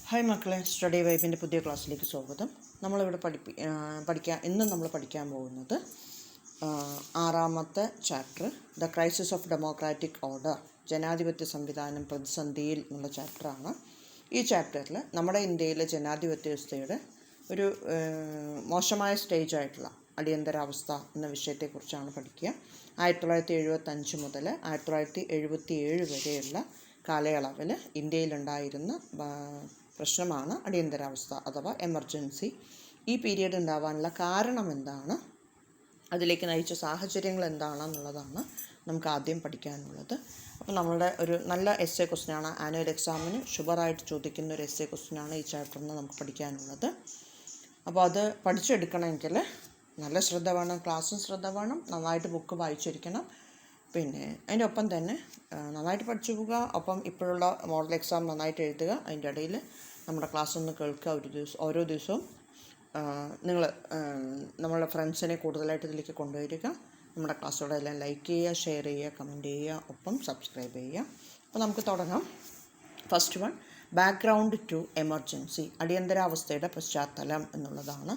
Hi മക്കളെ, study വൈബിൻ്റെ പുതിയ ക്ലാസ്സിലേക്ക് സ്വാഗതം. നമ്മളിവിടെ ഇന്ന് നമ്മൾ പഠിക്കാൻ പോകുന്നത് ആറാമത്തെ chapter the crisis of democratic order, ജനാധിപത്യ സംവിധാനം പ്രതിസന്ധിയിൽ എന്നുള്ള ചാപ്റ്ററാണ്. ഈ ചാപ്റ്ററിൽ നമ്മുടെ ഇന്ത്യയിലെ ജനാധിപത്യ വ്യവസ്ഥയുടെ ഒരു മോശമായ സ്റ്റേജായിട്ടുള്ള അടിയന്തരാവസ്ഥ എന്ന വിഷയത്തെക്കുറിച്ചാണ് പഠിക്കുക. 1975 മുതൽ 1977 വരെയുള്ള കാലയളവിൽ ഇന്ത്യയിലുണ്ടായിരുന്ന പ്രശ്നമാണ് അടിയന്തരാവസ്ഥ അഥവാ എമർജൻസി. ഈ പീരീഡ് ഉണ്ടാവാനുള്ള കാരണം എന്താണ്, അതിലേക്ക് നയിച്ച സാഹചര്യങ്ങൾ എന്താണെന്നുള്ളതാണ് നമുക്ക് ആദ്യം പഠിക്കാനുള്ളത്. അപ്പോൾ നമ്മളുടെ ഒരു നല്ല എസ്സേ ക്വസ്റ്റ്യനാണ്, ആനുവൽ എക്സാമിന് ഷുവറായിട്ട് ചോദിക്കുന്ന ഒരു എസ്സേ ക്വസ്റ്റ്യനാണ് ഈ ചാപ്റ്ററിൽ നിന്ന് നമുക്ക് പഠിക്കാനുള്ളത്. അപ്പോൾ അത് പഠിച്ചെടുക്കണമെങ്കിൽ നല്ല ശ്രദ്ധ വേണം, ക്ലാസ്സും ശ്രദ്ധ വേണം, നന്നായിട്ട് ബുക്ക് വായിച്ചിരിക്കണം. പിന്നെ അതിൻ്റെ ഒപ്പം തന്നെ നന്നായിട്ട് പഠിച്ചു പോവുക. ഒപ്പം ഇപ്പോഴുള്ള മോഡൽ എക്സാം നന്നായിട്ട് എഴുതുക. അതിൻ്റെ ഇടയിൽ നമ്മുടെ ക്ലാസ് ഒന്ന് കേൾക്കുക. ഓരോ ദിവസവും നിങ്ങൾ നമ്മളുടെ ഫ്രണ്ട്സിനെ കൂടുതലായിട്ട് ഇതിലേക്ക് കൊണ്ടുവരിക. നമ്മുടെ ക്ലാസ്സുകളെല്ലാം ലൈക്ക് ചെയ്യുക, ഷെയർ ചെയ്യുക, കമൻറ്റ് ചെയ്യുക, ഒപ്പം സബ്സ്ക്രൈബ് ചെയ്യുക. അപ്പോൾ നമുക്ക് തുടങ്ങാം. First one, background to emergency, അടിയന്തരാവസ്ഥയുടെ പശ്ചാത്തലം എന്നുള്ളതാണ്.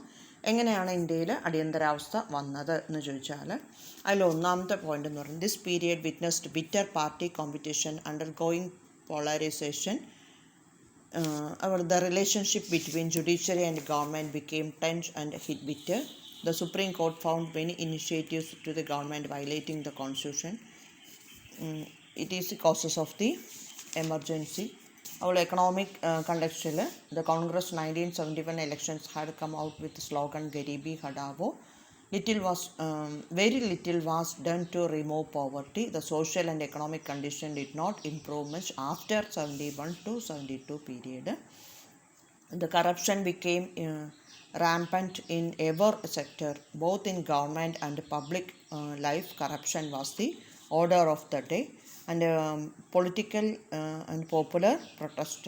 എങ്ങനെയാണ് ഇന്ത്യയിൽ അടിയന്തരാവസ്ഥ വന്നത് എന്ന് ചോദിച്ചാൽ അതിൽ ഒന്നാമത്തെ പോയിന്റ് എന്ന് പറയുന്നത്, this period witnessed bitter party competition undergoing polarisation. The relationship between judiciary and government became tense and hit bitter. The Supreme Court found many initiatives to the government violating the Constitution. It is the causes of the emergency. Our economic contextual, the Congress 1971 elections had come out with the slogan Garibi Hadavo. Very little was done to remove poverty. The social and economic condition did not improve much after 71 to 72 period. The corruption became rampant in every sector, both in government and public life. Corruption was the order of the day, and political and popular protest.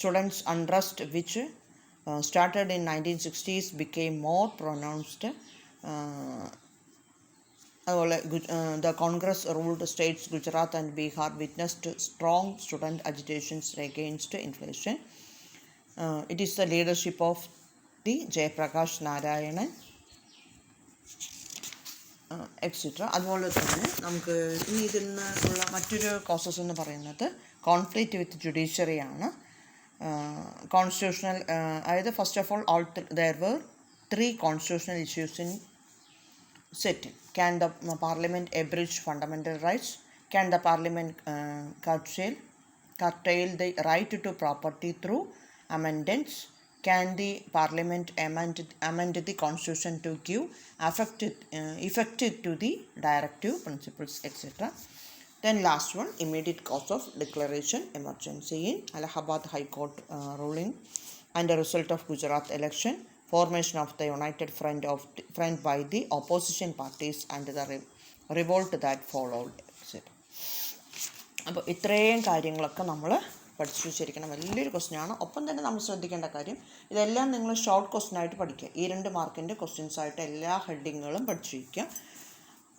Students' unrest, which started in 1960s, became more pronounced. The Congress ruled states Gujarat and Bihar witnessed strong student agitations against inflation. It is the leadership of the Jayaprakash Narayanan, etcetera. അതുപോലെ തന്നെ നമുക്ക് ഇനി ഇതിൽ നിന്നുള്ള മറ്റൊരു causes എന്ന് പറയുന്നത് conflict വിത്ത് ജുഡീഷ്യറിയാണ്. Constitutional, അതായത് first of all there were 3 constitutional issues in setting. Can the parliament abridge fundamental rights? Can the parliament curtail the right to property through amendments? Can the parliament amend the constitution to give effect to the directive principles, etc.? Then last one, immediate cause of declaration emergency in Allahabad High Court ruling and the result of Gujarat election, formation of the United Front by the opposition parties and the revolt that followed, etc. അപ്പോൾ ഇത്രയും കാര്യങ്ങളൊക്കെ നമ്മൾ പഠിച്ചു വെച്ചിരിക്കണം. വലിയൊരു ക്വസ്റ്റ്യനാണ്. ഒപ്പം തന്നെ നമ്മൾ ശ്രദ്ധിക്കേണ്ട കാര്യം, ഇതെല്ലാം നിങ്ങൾ ഷോർട്ട് ക്വസ്റ്റ്യനായിട്ട് പഠിക്കുക. ഈ 2 മാർക്കിൻ്റെ ക്വസ്റ്റ്യൻസായിട്ട് എല്ലാ ഹെഡിങ്ങുകളും പഠിച്ചിരിക്കുക.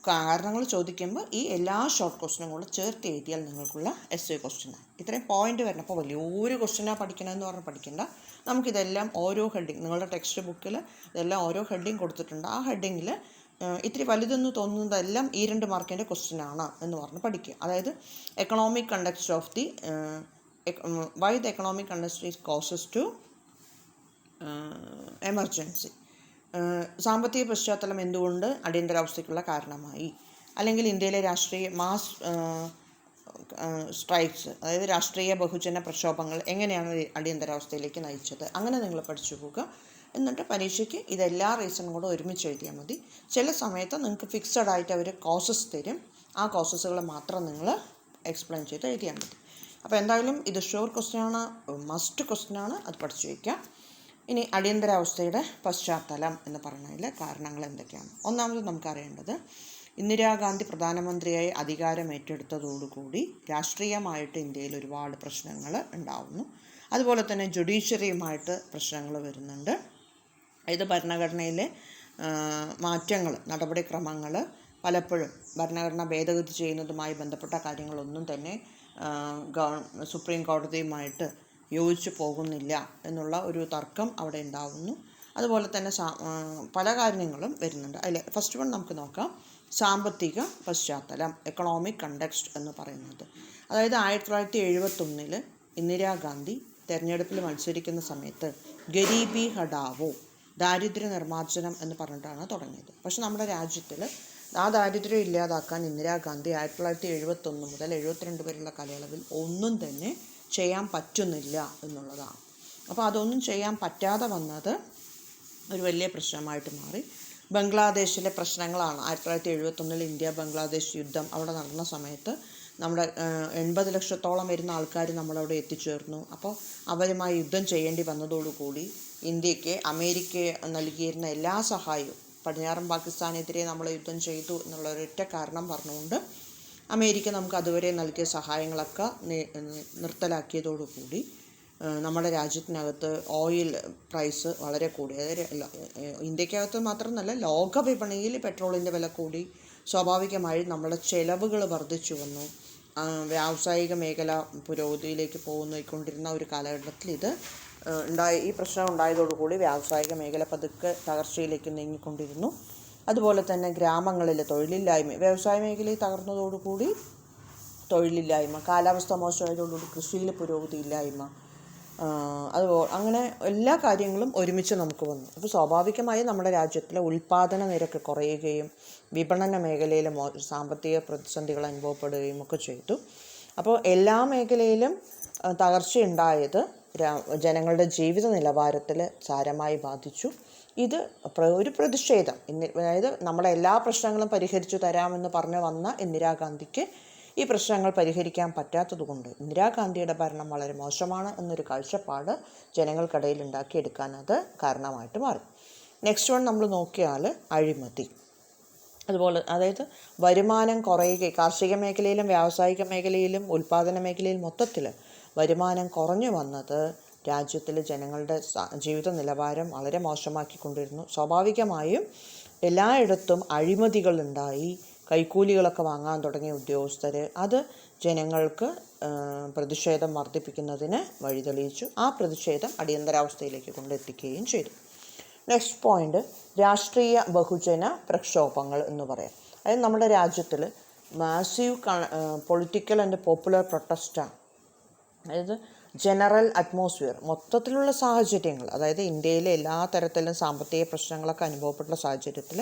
കാരണങ്ങൾ ചോദിക്കുമ്പോൾ ഈ എല്ലാ ഷോർട്ട് ക്വസ്റ്റ്യനും കൂടെ ചേർത്ത് എഴുതിയാൽ നിങ്ങൾക്കുള്ള എസ്സേ ക്വസ്റ്റ്യനാണ്. ഇത്രയും പോയിന്റ് വരണം. അപ്പോൾ വലിയൊരു ക്വസ്റ്റ്യനാണ് പഠിക്കണമെന്ന് പറഞ്ഞാൽ പഠിക്കേണ്ട. നമുക്കിതെല്ലാം ഓരോ ഹെഡിങ്, നിങ്ങളുടെ ടെക്സ്റ്റ് ബുക്കിൽ ഇതെല്ലാം ഓരോ ഹെഡിങ് കൊടുത്തിട്ടുണ്ട്. ആ ഹെഡിങ്ങിൽ ഇത്തിരി വലുതെന്ന് തോന്നുന്നതെല്ലാം ഈ 2 മാർക്കിൻ്റെ ക്വസ്റ്റ്യനാണ് എന്ന് പറഞ്ഞ് പഠിക്കുക. അതായത് economic context of the why the economic context is causes to emergency. സാമ്പത്തിക പശ്ചാത്തലം എന്തുകൊണ്ട് അടിയന്തരാവസ്ഥയ്ക്കുള്ള കാരണമായി, അല്ലെങ്കിൽ ഇന്ത്യയിലെ രാഷ്ട്രീയ മാസ് സ്ട്രൈക്സ്, അതായത് രാഷ്ട്രീയ ബഹുജന പ്രക്ഷോഭങ്ങൾ എങ്ങനെയാണ് അടിയന്തരാവസ്ഥയിലേക്ക് നയിച്ചത്, അങ്ങനെ നിങ്ങൾ പഠിച്ചു പോകുക. എന്നിട്ട് പരീക്ഷയ്ക്ക് ഇതെല്ലാ റീസണും കൂടെ ഒരുമിച്ച് എഴുതിയാൽ മതി. ചില സമയത്ത് നിങ്ങൾക്ക് ഫിക്സഡ് ആയിട്ട് അവർ കോസസ് തരും. ആ കോസസുകൾ മാത്രം നിങ്ങൾ എക്സ്പ്ലെയിൻ ചെയ്ത് എഴുതിയാൽ മതി. അപ്പോൾ എന്തായാലും ഇത് ഷുവർ ക്വസ്റ്റ്യനാണ്, മസ്റ്റ് ക്വസ്റ്റ്യനാണ്, അത് പഠിച്ചു വയ്ക്കുക. ഇനി അടിയന്തരാവസ്ഥയുടെ പശ്ചാത്തലം എന്ന് പറയുന്നതിൽ കാരണങ്ങൾ എന്തൊക്കെയാണ്? ഒന്നാമത് നമുക്കറിയേണ്ടത്, ഇന്ദിരാഗാന്ധി പ്രധാനമന്ത്രിയായി അധികാരം ഏറ്റെടുത്തതോടുകൂടി രാഷ്ട്രീയമായിട്ട് ഇന്ത്യയിൽ ഒരുപാട് പ്രശ്നങ്ങൾ ഉണ്ടാവുന്നു. അതുപോലെ തന്നെ ജുഡീഷ്യറിയുമായിട്ട് പ്രശ്നങ്ങൾ വരുന്നുണ്ട്. ഇത് ഭരണഘടനയിലെ മാറ്റങ്ങൾ, നടപടിക്രമങ്ങൾ പലപ്പോഴും ഭരണഘടന ഭേദഗതി ചെയ്യുന്നതുമായി ബന്ധപ്പെട്ട കാര്യങ്ങളൊന്നും തന്നെ സുപ്രീം കോടതിയുമായിട്ട് യോജിച്ചു പോകുന്നില്ല എന്നുള്ള ഒരു തർക്കം അവിടെ ഉണ്ടാകുന്നു. അതുപോലെ തന്നെ പല കാര്യങ്ങളും വരുന്നുണ്ട്. അതിൽ ഫസ്റ്റ് വൺ നമുക്ക് നോക്കാം. സാമ്പത്തിക പശ്ചാത്തലം, എക്കണോമിക് കണ്ടെക്സ്റ്റ് എന്ന് പറയുന്നത്. അതായത് 1971 ഇന്ദിരാഗാന്ധി തെരഞ്ഞെടുപ്പിൽ മത്സരിക്കുന്ന സമയത്ത് ഗരീബി ഹഠാവോ, ദാരിദ്ര്യ നിർമ്മാർജ്ജനം എന്ന് പറഞ്ഞിട്ടാണ് തുടങ്ങിയത്. പക്ഷെ നമ്മുടെ രാജ്യത്തിൽ ആ ദാരിദ്ര്യം ഇല്ലാതാക്കാൻ ഇന്ദിരാഗാന്ധി 1971 മുതൽ 72 വരെയുള്ള കാലയളവിൽ ഒന്നും തന്നെ ചെയ്യാൻ പറ്റുന്നില്ല എന്നുള്ളതാണ്. അപ്പോൾ അതൊന്നും ചെയ്യാൻ പറ്റാതെ വന്നത് ഒരു വലിയ പ്രശ്നമായിട്ട് മാറി. ബംഗ്ലാദേശിലെ പ്രശ്നങ്ങളാണ്. 1971 ഇന്ത്യ ബംഗ്ലാദേശ് യുദ്ധം അവിടെ നടന്ന സമയത്ത് നമ്മുടെ 80 ലക്ഷത്തോളം വരുന്ന ആൾക്കാർ നമ്മളവിടെ എത്തിച്ചേർന്നു. അപ്പോൾ അവരുമായി യുദ്ധം ചെയ്യേണ്ടി വന്നതോടുകൂടി ഇന്ത്യക്ക് അമേരിക്ക നൽകിയിരുന്ന എല്ലാ സഹായവും, പടിഞ്ഞാറൻ പാകിസ്ഥാനെതിരെ നമ്മൾ യുദ്ധം ചെയ്തു എന്നുള്ള ഒരൊറ്റ കാരണം പറഞ്ഞുകൊണ്ട് അമേരിക്ക നമുക്ക് അതുവരെ നൽകിയ സഹായങ്ങളൊക്കെ നിർത്തലാക്കിയതോടുകൂടി നമ്മുടെ രാജ്യത്തിനകത്ത് ഓയിൽ പ്രൈസ് വളരെ കൂടി. അതായത് ഇന്ത്യക്കകത്ത് മാത്രമല്ല, ലോക വിപണിയിൽ പെട്രോളിൻ്റെ വില കൂടി. സ്വാഭാവികമായും നമ്മുടെ ചെലവുകൾ വർദ്ധിച്ചു വന്നു. വ്യാവസായിക മേഖല പുരോഗതിയിലേക്ക് പോയിക്കൊണ്ടിരുന്ന ഒരു കാലഘട്ടത്തിൽ ഈ പ്രശ്നം ഉണ്ടായതോടുകൂടി വ്യാവസായിക മേഖല പതുക്കെ തകർച്ചയിലേക്ക് നീങ്ങിക്കൊണ്ടിരുന്നു. അതുപോലെ തന്നെ ഗ്രാമങ്ങളിൽ തൊഴിലില്ലായ്മ, വ്യവസായ മേഖലയിൽ തകർന്നതോടുകൂടി തൊഴിലില്ലായ്മ, കാലാവസ്ഥ മോശമായതോടുകൂടി കൃഷിയിൽ പുരോഗതിയില്ലായ്മ, അതുപോലെ അങ്ങനെ എല്ലാ കാര്യങ്ങളും ഒരുമിച്ച് നമുക്ക് വന്നു. അപ്പോൾ സ്വാഭാവികമായും നമ്മുടെ രാജ്യത്തിലെ ഉൽപ്പാദന നിരക്ക് കുറയുകയും വിപണന മേഖലയിൽ സാമ്പത്തിക പ്രതിസന്ധികൾ അനുഭവപ്പെടുകയും ഒക്കെ ചെയ്തു. അപ്പോൾ എല്ലാ മേഖലയിലും തകർച്ചയുണ്ടായത് ജനങ്ങളുടെ ജീവിത നിലവാരത്തിൽ സാരമായി ബാധിച്ചു. ഇത് ഒരു പ്രതിഷേധം, അതായത് നമ്മുടെ എല്ലാ പ്രശ്നങ്ങളും പരിഹരിച്ചു തരാമെന്ന് പറഞ്ഞു വന്ന ഇന്ദിരാഗാന്ധിക്ക് ഈ പ്രശ്നങ്ങൾ പരിഹരിക്കാൻ പറ്റാത്തതുകൊണ്ട് ഇന്ദിരാഗാന്ധിയുടെ ഭരണം വളരെ മോശമാണ് എന്നൊരു കാഴ്ചപ്പാട് ജനങ്ങൾക്കിടയിൽ ഉണ്ടാക്കിയെടുക്കാൻ അത് കാരണമായിട്ട് മാറി. നെക്സ്റ്റ് വൺ നമ്മൾ നോക്കിയാൽ അഴിമതി. അതുപോലെ അതായത് വരുമാനം കുറയുകയും കാർഷിക മേഖലയിലും വ്യാവസായിക മേഖലയിലും ഉൽപ്പാദന മേഖലയിലും മൊത്തത്തിൽ വരുമാനം കുറഞ്ഞു വന്നത് രാജ്യത്തിലെ ജനങ്ങളുടെ ജീവിത നിലവാരം വളരെ മോശമാക്കിക്കൊണ്ടിരുന്നു. സ്വാഭാവികമായും എല്ലായിടത്തും അഴിമതികളുണ്ടായി. കൈക്കൂലികളൊക്കെ വാങ്ങാൻ തുടങ്ങിയ ഉദ്യോഗസ്ഥർ അത് ജനങ്ങൾക്ക് പ്രതിഷേധം വർദ്ധിപ്പിക്കുന്നതിന് വഴിതെളിയിച്ചു. ആ പ്രതിഷേധം അടിയന്തരാവസ്ഥയിലേക്ക് കൊണ്ടെത്തിക്കുകയും ചെയ്തു. നെക്സ്റ്റ് പോയിന്റ്, രാഷ്ട്രീയ ബഹുജന പ്രക്ഷോഭങ്ങൾ എന്ന് പറയാം. അതായത് നമ്മുടെ രാജ്യത്തിൽ മാസീവ് പൊളിറ്റിക്കൽ ആൻഡ് പോപ്പുലർ പ്രൊട്ടസ്റ്റാണ്. അതായത് ജനറൽ അറ്റ്മോസ്ഫിയർ, മൊത്തത്തിലുള്ള സാഹചര്യങ്ങൾ, അതായത് ഇന്ത്യയിലെ എല്ലാ തരത്തിലും സാമ്പത്തിക പ്രശ്നങ്ങളൊക്കെ അനുഭവപ്പെട്ട സാഹചര്യത്തിൽ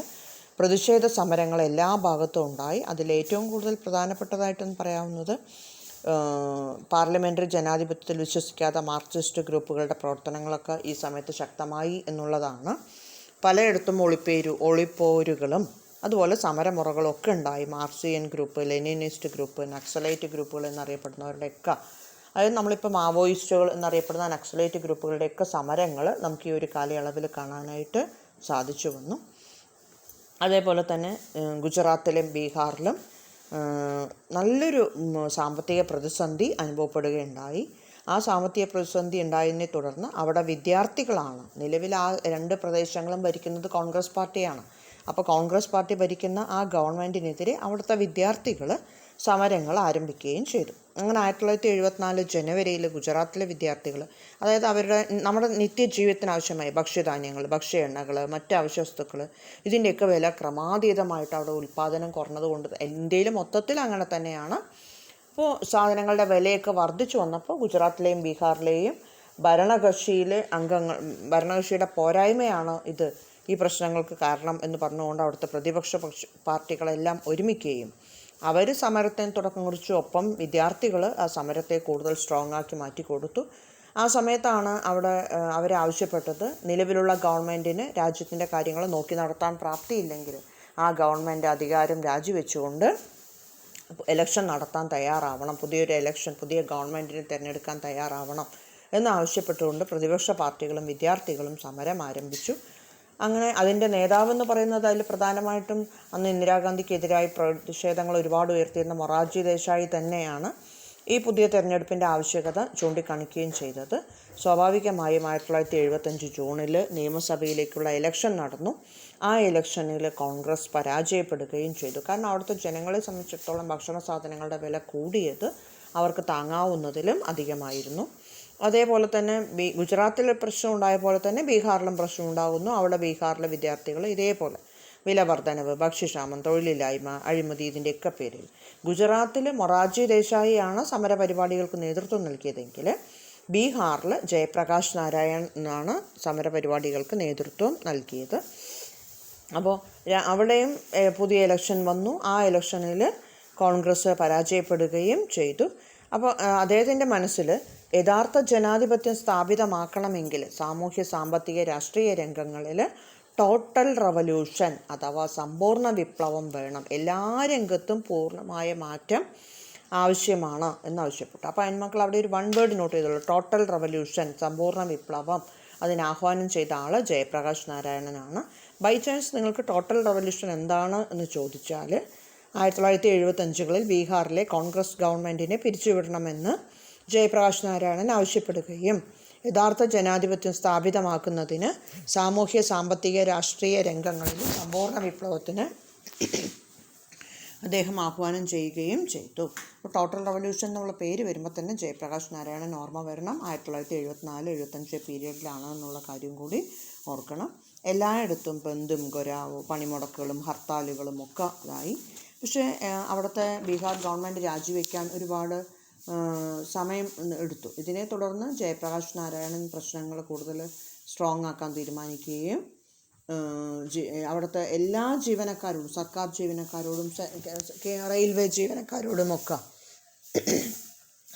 പ്രതിഷേധ സമരങ്ങൾ എല്ലാ ഭാഗത്തും ഉണ്ടായി. അതിലേറ്റവും കൂടുതൽ പ്രധാനപ്പെട്ടതായിട്ടെന്ന് പറയാവുന്നത് പാർലമെൻ്ററി ജനാധിപത്യത്തിൽ വിശ്വസിക്കാത്ത മാർക്സിസ്റ്റ് ഗ്രൂപ്പുകളുടെ പ്രവർത്തനങ്ങളൊക്കെ ഈ സമയത്ത് ശക്തമായി എന്നുള്ളതാണ്. പലയിടത്തും ഒളിപ്പോരുകളും അതുപോലെ സമരമുറകളും ഒക്കെ ഉണ്ടായി. Marxian group, Leninist group, Naxalite ഗ്രൂപ്പുകൾ എന്നറിയപ്പെടുന്നവരുടെയൊക്കെ, അതായത് നമ്മളിപ്പോൾ മാവോയിസ്റ്റുകൾ എന്നറിയപ്പെടുന്ന നക്സലൈറ്റ് ഗ്രൂപ്പുകളുടെയൊക്കെ സമരങ്ങൾ നമുക്ക് ഈ ഒരു കാലയളവിൽ കാണാനായിട്ട് സാധിച്ചു വന്നു. അതേപോലെ തന്നെ ഗുജറാത്തിലും ബീഹാറിലും നല്ലൊരു സാമ്പത്തിക പ്രതിസന്ധി അനുഭവപ്പെടുകയുണ്ടായി. ആ സാമ്പത്തിക പ്രതിസന്ധി ഉണ്ടായതിനെ തുടർന്ന് അവിടെ വിദ്യാർത്ഥികളാണ് നിലവിൽ ആ രണ്ട് പ്രദേശങ്ങളും ഭരിക്കുന്നത് കോൺഗ്രസ് പാർട്ടിയാണ്. അപ്പോൾ കോൺഗ്രസ് പാർട്ടി ഭരിക്കുന്ന ആ ഗവൺമെൻറ്റിനെതിരെ അവിടുത്തെ വിദ്യാർത്ഥികൾ സമരങ്ങൾ ആരംഭിക്കുകയും ചെയ്തു. അങ്ങനെ 1974 ജനുവരിയിൽ ഗുജറാത്തിലെ വിദ്യാർത്ഥികൾ, അതായത് നമ്മുടെ നിത്യജീവിതത്തിനാവശ്യമായ ഭക്ഷ്യധാന്യങ്ങൾ, ഭക്ഷ്യ എണ്ണകൾ, മറ്റ് അവശ്യ വസ്തുക്കൾ, ഇതിൻ്റെയൊക്കെ വില ക്രമാതീതമായിട്ട് അവിടെ ഉൽപ്പാദനം കുറഞ്ഞതുകൊണ്ട് ഇന്ത്യയിൽ മൊത്തത്തിൽ അങ്ങനെ തന്നെയാണ്. അപ്പോൾ സാധനങ്ങളുടെ വിലയൊക്കെ വർദ്ധിച്ചു വന്നപ്പോൾ ഗുജറാത്തിലെയും ബീഹാറിലെയും ഭരണകക്ഷിയുടെ പോരായ്മയാണ് ഈ പ്രശ്നങ്ങൾക്ക് കാരണം എന്ന് പറഞ്ഞുകൊണ്ട് അവിടുത്തെ പ്രതിപക്ഷ പാർട്ടികളെല്ലാം ഒരുമിക്കുകയും അവർ സമരത്തിന് തുടക്കം കുറിച്ചു. ഒപ്പം വിദ്യാർത്ഥികൾ ആ സമരത്തെ കൂടുതൽ സ്ട്രോങ് ആക്കി മാറ്റിക്കൊടുത്തു. ആ സമയത്താണ് അവരാവശ്യപ്പെട്ടത്, നിലവിലുള്ള ഗവൺമെൻറ്റിന് രാജ്യത്തിൻ്റെ കാര്യങ്ങൾ നോക്കി നടത്താൻ പ്രാപ്തിയില്ലെങ്കിൽ ആ ഗവൺമെൻറ് അധികാരം രാജിവെച്ചുകൊണ്ട് ഇലക്ഷൻ നടത്താൻ തയ്യാറാവണം, പുതിയ ഗവൺമെൻറ്റിനെ തിരഞ്ഞെടുക്കാൻ തയ്യാറാവണം എന്നാവശ്യപ്പെട്ടുകൊണ്ട് പ്രതിപക്ഷ പാർട്ടികളും വിദ്യാർത്ഥികളും സമരം ആരംഭിച്ചു. അങ്ങനെ അതിൻ്റെ നേതാവെന്ന് പറയുന്നത് അതിൽ പ്രധാനമായിട്ടും അന്ന് ഇന്ദിരാഗാന്ധിക്കെതിരായി പ്രതിഷേധങ്ങൾ ഒരുപാട് ഉയർത്തിയിരുന്ന മൊറാർജി ദേശായി തന്നെയാണ് ഈ പുതിയ തെരഞ്ഞെടുപ്പിൻ്റെ ആവശ്യകത ചൂണ്ടിക്കാണിക്കുകയും ചെയ്തത്. സ്വാഭാവികമായും 1975 ജൂണിൽ നിയമസഭയിലേക്കുള്ള ഇലക്ഷൻ നടന്നു. ആ ഇലക്ഷനിൽ കോൺഗ്രസ് പരാജയപ്പെടുകയും ചെയ്തു. കാരണം അവിടുത്തെ ജനങ്ങളെ സംബന്ധിച്ചിടത്തോളം ഭക്ഷണ സാധനങ്ങളുടെ വില കൂടിയത് അവർക്ക് താങ്ങാവുന്നതിലും അധികമായിരുന്നു. അതേപോലെ തന്നെ ഗുജറാത്തിൽ പ്രശ്നം ഉണ്ടായ പോലെ തന്നെ ബീഹാറിലും പ്രശ്നം ഉണ്ടാകുന്നു. അവിടെ ബീഹാറിലെ വിദ്യാർത്ഥികൾ ഇതേപോലെ വില വർധനവ്, ഭക്ഷ്യക്ഷാമം, തൊഴിലില്ലായ്മ, അഴിമതി, ഇതിൻ്റെയൊക്കെ പേരിൽ. ഗുജറാത്തിൽ മൊറാർജി ദേശായിയാണ് സമരപരിപാടികൾക്ക് നേതൃത്വം നൽകിയതെങ്കിൽ ബീഹാറിൽ ജയപ്രകാശ് നാരായണനാണ് സമരപരിപാടികൾക്ക് നേതൃത്വം നൽകിയത്. അപ്പോൾ അവിടെയും പുതിയ ഇലക്ഷൻ വന്നു. ആ ഇലക്ഷനിൽ കോൺഗ്രസ് പരാജയപ്പെടുകയും ചെയ്തു. അപ്പോൾ അദ്ദേഹത്തിൻ്റെ മനസ്സിൽ യഥാർത്ഥ ജനാധിപത്യം സ്ഥാപിതമാക്കണമെങ്കിൽ സാമൂഹ്യ സാമ്പത്തിക രാഷ്ട്രീയ രംഗങ്ങളിൽ ടോട്ടൽ റവല്യൂഷൻ അഥവാ സമ്പൂർണ്ണ വിപ്ലവം വേണം, എല്ലാ രംഗത്തും പൂർണ്ണമായ മാറ്റം ആവശ്യമാണ് എന്നാവശ്യപ്പെട്ടു. അപ്പോൾ അന്മക്കൾ അവിടെ ഒരു വൺ വേർഡ് നോട്ട് ചെയ്തോളൂ, ടോട്ടൽ റവല്യൂഷൻ, സമ്പൂർണ്ണ വിപ്ലവം. അതിന് ആഹ്വാനം ചെയ്ത ആൾ ജയപ്രകാശ് നാരായണനാണ്. ബൈ ചാൻസ് നിങ്ങൾക്ക് ടോട്ടൽ റവല്യൂഷൻ എന്താണ് എന്ന് ചോദിച്ചാൽ 1975 ബീഹാറിലെ കോൺഗ്രസ് ഗവൺമെൻറ്റിനെ പിരിച്ചുവിടണമെന്ന് ജയപ്രകാശ് നാരായണൻ ആവശ്യപ്പെടുകയും യഥാർത്ഥ ജനാധിപത്യം സ്ഥാപിതമാക്കുന്നതിന് സാമൂഹ്യ സാമ്പത്തിക രാഷ്ട്രീയ രംഗങ്ങളിൽ സമ്പൂർണ്ണ വിപ്ലവത്തിന് അദ്ദേഹം ആഹ്വാനം ചെയ്യുകയും ചെയ്തു. അപ്പോൾ ടോട്ടൽ റവല്യൂഷൻ എന്നുള്ള പേര് വരുമ്പോൾ തന്നെ ജയപ്രകാശ് നാരായണൻ ഓർമ്മ വരണം. 1974-75 പീരീഡിലാണ് എന്നുള്ള കാര്യം കൂടി ഓർക്കണം. എല്ലായിടത്തും ബന്ദും ഗൊരാവോ, പണിമുടക്കുകളും ഹർത്താലുകളും ഒക്കെ ഇതായി. പക്ഷേ അവിടുത്തെ ബീഹാർ ഗവൺമെൻറ് രാജിവെക്കാൻ ഒരുപാട് സമയം എടുത്തു. ഇതിനെ തുടർന്ന് ജയപ്രകാശ് നാരായണൻ പ്രശ്നങ്ങൾ കൂടുതൽ സ്ട്രോങ് ആക്കാൻ തീരുമാനിക്കുകയും അവിടുത്തെ എല്ലാ ജീവനക്കാരോടും, സർക്കാർ ജീവനക്കാരോടും റെയിൽവേ ജീവനക്കാരോടുമൊക്കെ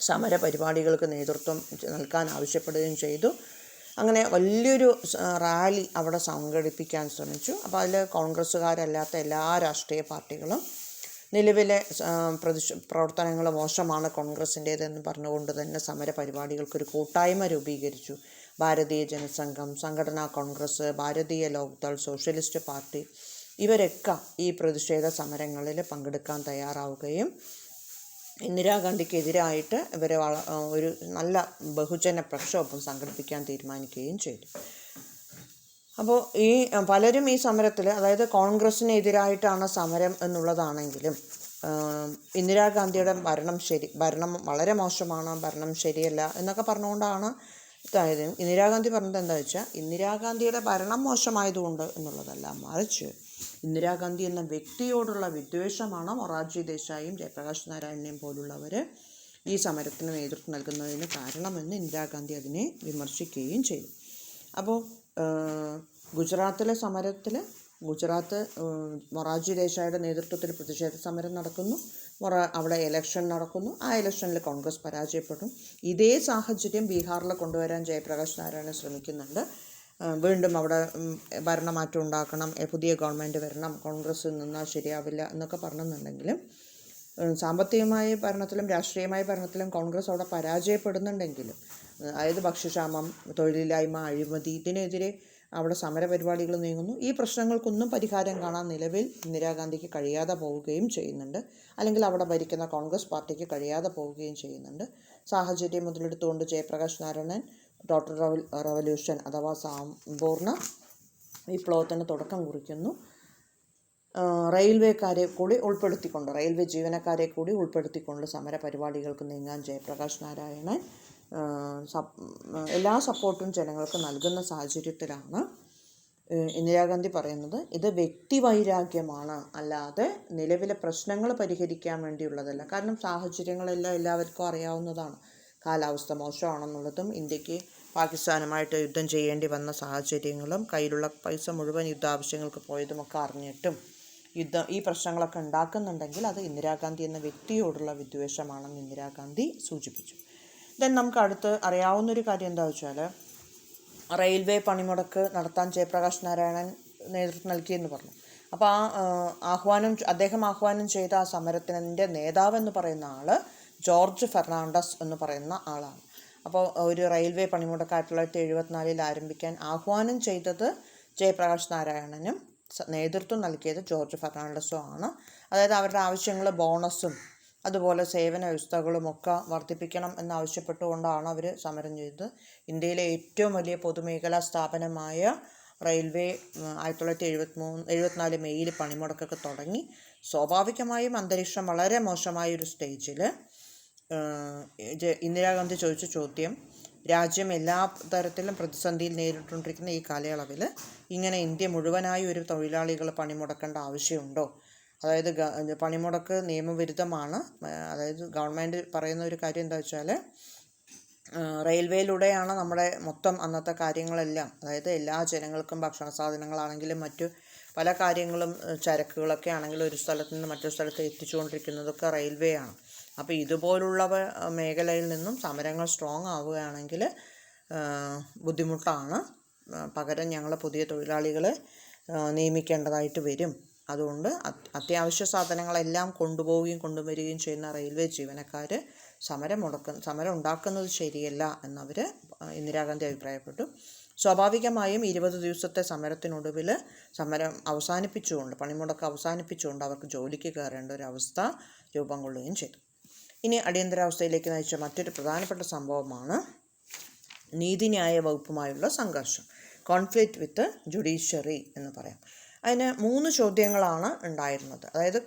സമര പരിപാടികൾക്ക് നേതൃത്വം നൽകാൻ ആവശ്യപ്പെടുകയും ചെയ്തു. അങ്ങനെ വലിയൊരു റാലി അവിടെ സംഘടിപ്പിക്കാൻ ശ്രമിച്ചു. അപ്പോൾ അതിൽ കോൺഗ്രസ്സുകാരല്ലാത്ത എല്ലാ രാഷ്ട്രീയ പാർട്ടികളും നിലവിലെ പ്രവർത്തനങ്ങൾ മോശമാണ് കോൺഗ്രസിൻ്റേതെന്ന് പറഞ്ഞുകൊണ്ട് തന്നെ സമര പരിപാടികൾക്കൊരു കൂട്ടായ്മ രൂപീകരിച്ചു. ഭാരതീയ ജനസംഘം, സംഘടനാ കോൺഗ്രസ്, ഭാരതീയ ലോക്ദൾ, സോഷ്യലിസ്റ്റ് പാർട്ടി ഇവരൊക്കെ ഈ പ്രതിഷേധ സമരങ്ങളിൽ പങ്കെടുക്കാൻ തയ്യാറാവുകയും ഇന്ദിരാഗാന്ധിക്കെതിരായിട്ട് ഇവർ ഒരു നല്ല ബഹുജന പ്രക്ഷോഭം സംഘടിപ്പിക്കാൻ തീരുമാനിക്കുകയും ചെയ്തു. അപ്പോൾ ഈ പലരും ഈ സമരത്തിൽ, അതായത് കോൺഗ്രസ്സിനെതിരായിട്ടാണ് സമരം എന്നുള്ളതാണെങ്കിലും ഇന്ദിരാഗാന്ധിയുടെ ഭരണം വളരെ മോശമാണ്, ഭരണം ശരിയല്ല എന്നൊക്കെ പറഞ്ഞുകൊണ്ടാണ് ഇതായത്. ഇന്ദിരാഗാന്ധി പറഞ്ഞത് എന്താ വെച്ചാൽ, ഇന്ദിരാഗാന്ധിയുടെ ഭരണം മോശമായതുകൊണ്ട് എന്നുള്ളതല്ല, മറിച്ച് ഇന്ദിരാഗാന്ധി എന്ന വ്യക്തിയോടുള്ള വിദ്വേഷമാണ് മൊറാർജി ദേശായിയും ജയപ്രകാശ് നാരായണനെയും പോലുള്ളവർ ഈ സമരത്തിന് നേതൃത്വം നൽകുന്നതിന് കാരണമെന്ന് ഇന്ദിരാഗാന്ധി അതിനെ വിമർശിക്കുകയും ചെയ്തു. അപ്പോൾ ഗുജറാത്തിലെ സമരത്തിൽ മൊറാർജി ദേശായിയുടെ നേതൃത്വത്തിൽ പ്രതിഷേധ സമരം നടക്കുന്നു. അവിടെ ഇലക്ഷൻ നടക്കുന്നു. ആ ഇലക്ഷനിൽ കോൺഗ്രസ് പരാജയപ്പെടും. ഇതേ സാഹചര്യം ബീഹാറിൽ കൊണ്ടുവരാൻ ജയപ്രകാശ് നാരായണൻ ശ്രമിക്കുന്നുണ്ട്. വീണ്ടും അവിടെ ഭരണമാറ്റം ഉണ്ടാക്കണം, പുതിയ ഗവൺമെൻറ് വരണം, കോൺഗ്രസ് നിന്നാൽ ശരിയാവില്ല എന്നൊക്കെ പറഞ്ഞെന്നുണ്ടെങ്കിലും സാമ്പത്തികമായ ഭരണത്തിലും രാഷ്ട്രീയമായ ഭരണത്തിലും കോൺഗ്രസ് അവിടെ പരാജയപ്പെടുന്നുണ്ടെങ്കിലും, അതായത് ഭക്ഷ്യക്ഷാമം, തൊഴിലില്ലായ്മ, അഴിമതി, ഇതിനെതിരെ അവിടെ സമരപരിപാടികൾ നീങ്ങുന്നു. ഈ പ്രശ്നങ്ങൾക്കൊന്നും പരിഹാരം കാണാൻ നിലവിൽ ഇന്ദിരാഗാന്ധിക്ക് കഴിയാതെ പോവുകയും ചെയ്യുന്നുണ്ട്, അല്ലെങ്കിൽ അവിടെ ഭരിക്കുന്ന കോൺഗ്രസ് പാർട്ടിക്ക് കഴിയാതെ പോവുകയും ചെയ്യുന്നുണ്ട്. സാഹചര്യം മുതലെടുത്തുകൊണ്ട് ജയപ്രകാശ് നാരായണൻ ടോട്ടൽ റവല്യൂഷൻ അഥവാ സമ്പൂർണ്ണ വിപ്ലവത്തിന് തുടക്കം കുറിക്കുന്നു. റെയിൽവേ ജീവനക്കാരെ കൂടി ഉൾപ്പെടുത്തിക്കൊണ്ട് സമര പരിപാടികൾക്ക് നീങ്ങാൻ ജയപ്രകാശ് നാരായണൻ എല്ലാ സപ്പോർട്ടും ജനങ്ങൾക്ക് നൽകുന്ന സാഹചര്യത്തിലാണ് ഇന്ദിരാഗാന്ധി പറയുന്നത്, ഇത് വ്യക്തിവൈരാഗ്യമാണ്, അല്ലാതെ നിലവിലെ പ്രശ്നങ്ങൾ പരിഹരിക്കാൻ വേണ്ടിയുള്ളതല്ല. കാരണം സാഹചര്യങ്ങളെല്ലാം എല്ലാവർക്കും അറിയാവുന്നതാണ്. കാലാവസ്ഥ മോശമാണെന്നുള്ളതും, ഇന്ത്യക്ക് പാകിസ്ഥാനുമായിട്ട് യുദ്ധം ചെയ്യേണ്ടി വന്ന സാഹചര്യങ്ങളും, കയ്യിലുള്ള പൈസ മുഴുവൻ യുദ്ധാവശ്യങ്ങൾക്ക് പോയതുമൊക്കെ അറിഞ്ഞിട്ടും ഈ പ്രശ്നങ്ങളൊക്കെ ഉണ്ടാക്കുന്നുണ്ടെങ്കിൽ അത് ഇന്ദിരാഗാന്ധി എന്ന വ്യക്തിയോടുള്ള വിദ്വേഷമാണെന്ന് ഇന്ദിരാഗാന്ധി സൂചിപ്പിച്ചു. ദെൻ നമുക്ക് അടുത്ത് അറിയാവുന്നൊരു കാര്യം എന്താ വെച്ചാൽ, റെയിൽവേ പണിമുടക്ക് നടത്താൻ ജയപ്രകാശ് നാരായണൻ നേതൃത്വം നൽകിയെന്ന് പറഞ്ഞു. അപ്പോൾ അദ്ദേഹം ആഹ്വാനം ചെയ്ത ആ സമരത്തിൻ്റെ നേതാവെന്ന് പറയുന്ന ആൾ ജോർജ് ഫെർണാണ്ടസ് എന്ന് പറയുന്ന ആളാണ്. അപ്പോൾ ഒരു റെയിൽവേ പണിമുടക്ക് 1974 ആരംഭിക്കാൻ ആഹ്വാനം ചെയ്തത് ജയപ്രകാശ് നാരായണനും നേതൃത്വം നൽകിയത് ജോർജ് ഫെർണാണ്ടസും ആണ്. അതായത് അവരുടെ ആവശ്യങ്ങൾ ബോണസും അതുപോലെ സേവന വ്യവസ്ഥകളുമൊക്കെ വർദ്ധിപ്പിക്കണം എന്നാവശ്യപ്പെട്ടുകൊണ്ടാണ് അവർ സമരം ചെയ്തത്. ഇന്ത്യയിലെ ഏറ്റവും വലിയ പൊതുമേഖലാ സ്ഥാപനമായ റെയിൽവേ 1974 മെയ്യിൽ പണിമുടക്കൊക്കെ തുടങ്ങി. സ്വാഭാവികമായും അന്തരീക്ഷം വളരെ മോശമായൊരു സ്റ്റേജിൽ ഇന്ദിരാഗാന്ധി ചോദിച്ച ചോദ്യം, രാജ്യം എല്ലാ തരത്തിലും പ്രതിസന്ധിയിൽ നേരിട്ടുകൊണ്ടിരിക്കുന്ന ഈ കാലയളവിൽ ഇങ്ങനെ ഇന്ത്യ മുഴുവനായി ഒരു തൊഴിലാളികൾ പണിമുടക്കേണ്ട ആവശ്യമുണ്ടോ? അതായത് പണിമുടക്ക് നിയമവിരുദ്ധമാണ്. അതായത് ഗവൺമെൻറ് പറയുന്ന ഒരു കാര്യം എന്താ വെച്ചാൽ, റെയിൽവേയിലൂടെയാണ് നമ്മുടെ മൊത്തം അന്നത്തെ കാര്യങ്ങളെല്ലാം, അതായത് എല്ലാ ജനങ്ങൾക്കും ഭക്ഷണ സാധനങ്ങളാണെങ്കിലും മറ്റു പല കാര്യങ്ങളും ചരക്കുകളൊക്കെ ആണെങ്കിലും ഒരു സ്ഥലത്ത് നിന്ന് മറ്റൊരു സ്ഥലത്ത് എത്തിച്ചുകൊണ്ടിരിക്കുന്നതൊക്കെ റെയിൽവേ ആണ്. അപ്പോൾ ഇതുപോലുള്ള മേഖലയിൽ നിന്നും സമരങ്ങൾ സ്ട്രോങ് ആവുകയാണെങ്കിൽ ബുദ്ധിമുട്ടാണ്. പകരം ഞങ്ങൾ പുതിയ തൊഴിലാളികളെ നിയമിക്കേണ്ടതായിട്ട് വരും. അതുകൊണ്ട് അത്യാവശ്യ സാധനങ്ങളെല്ലാം കൊണ്ടുപോവുകയും കൊണ്ടുവരികയും ചെയ്യുന്ന റെയിൽവേ ജീവനക്കാർ സമരം ഉണ്ടാക്കുന്നത് ശരിയല്ല എന്നവർ ഇന്ദിരാഗാന്ധി അഭിപ്രായപ്പെട്ടു. സ്വാഭാവികമായും 20 ദിവസത്തെ സമരത്തിനൊടുവിൽ സമരം അവസാനിപ്പിച്ചുകൊണ്ട്, പണിമുടക്ക് അവസാനിപ്പിച്ചുകൊണ്ട് അവർക്ക് ജോലിക്ക് കയറേണ്ട ഒരു അവസ്ഥ രൂപം കൊള്ളുകയും ചെയ്തു. ഇനി അടിയന്തരാവസ്ഥയിലേക്ക് നയിച്ച മറ്റൊരു പ്രധാനപ്പെട്ട സംഭവമാണ് നീതിന്യായ വകുപ്പുമായുള്ള സംഘർഷം, കോൺഫ്ലിക്റ്റ് വിത്ത് ജുഡീഷ്യറി എന്ന് പറയാം. അതിന് 3 ചോദ്യങ്ങളാണ് ഉണ്ടായിരുന്നത്. അതായത്